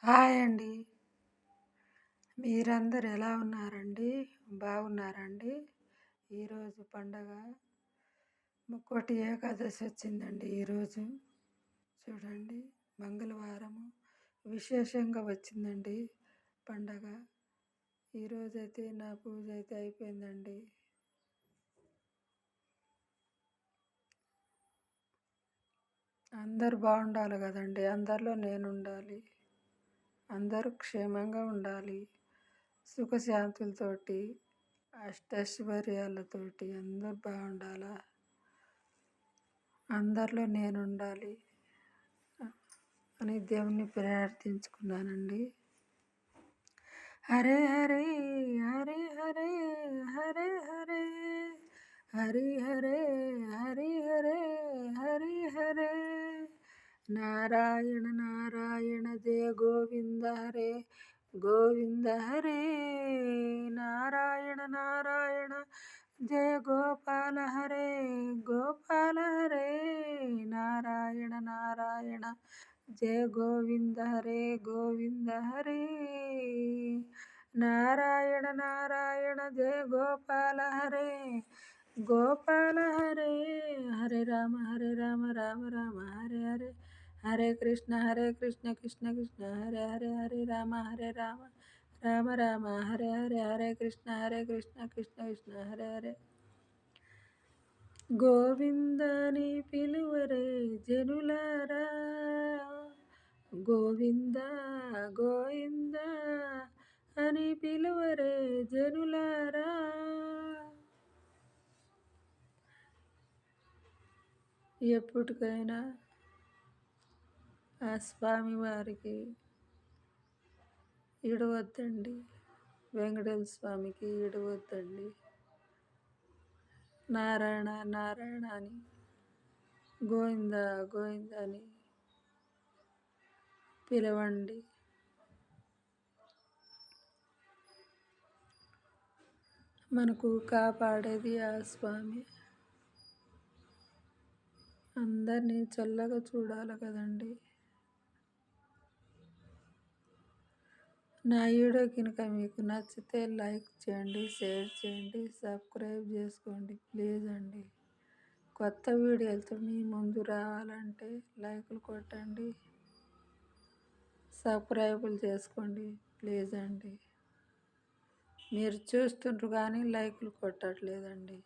Hi అండి. మీరందరూ ఎలా ఉన్నారండి? బాగున్నారండి? ఈరోజు పండగ ముక్కోటి ఏకాదశి వచ్చిందండి. ఈరోజు చూడండి, మంగళవారము విశేషంగా వచ్చిందండి పండగ. ఈరోజైతే నా పూజ అయితే అయిపోయిందండి. అందరూ బాగుండాలి కదండి, అందరిలో నేను ఉండాలి. అందరూ క్షేమంగా ఉండాలి, సుఖశాంతులతోటి, అష్టైశ్వర్యాలతోటి అందరూ బాగుండాలా, అందరిలో నేను ఉండాలి అని దేవుణ్ణి ప్రార్థించుకున్నానండి. హరే హరే హరే హరే హరే హరే హరి హరే హరి హరే హరి హరే నారాయణ నారాయణ జయ గోవింద హరే గోవింద హరే నారాయణ నారాయణ జయ గోపాల హరే గోపాల హరే నారాయణ నారాయణ జయ గోవింద హరే గోవింద హరే నారాయణ నారాయణ జయ గోపాల హరే గోపాల హరే హరే రామ రామ రామ హరే హరే హరే కృష్ణ కృష్ణ కృష్ణ హరే హరే హరే రామ రామ రామ హరే హరే హరే కృష్ణ కృష్ణ కృష్ణ హరే హరే గోవిందని పిలువరే జనులారా, గోవింద గోవింద అని పిలువరే జనులారా. ఎప్పటికైనా ఆ స్వామి వారికి ఇడవద్దండి, వెంకటేశ్వర స్వామికి ఇడవద్దండి. నారాయణ నారాయణ అని, గోవింద గోవింద అని పిలవండి. మనకు కాపాడేది ఆ స్వామి. అందరినీ చల్లగా చూడాలి కదండి. నా వీడియో కనుక మీకు నచ్చితే లైక్ చేయండి, షేర్ చేయండి, సబ్స్క్రైబ్ చేసుకోండి ప్లీజ్ అండి. కొత్త వీడియోలతో మీ ముందు రావాలంటే లైకులు కొట్టండి, సబ్స్క్రైబులు చేసుకోండి ప్లీజ్ అండి. మీరు చూస్తుంటారు కానీ లైకులు కొట్టట్లేదండి.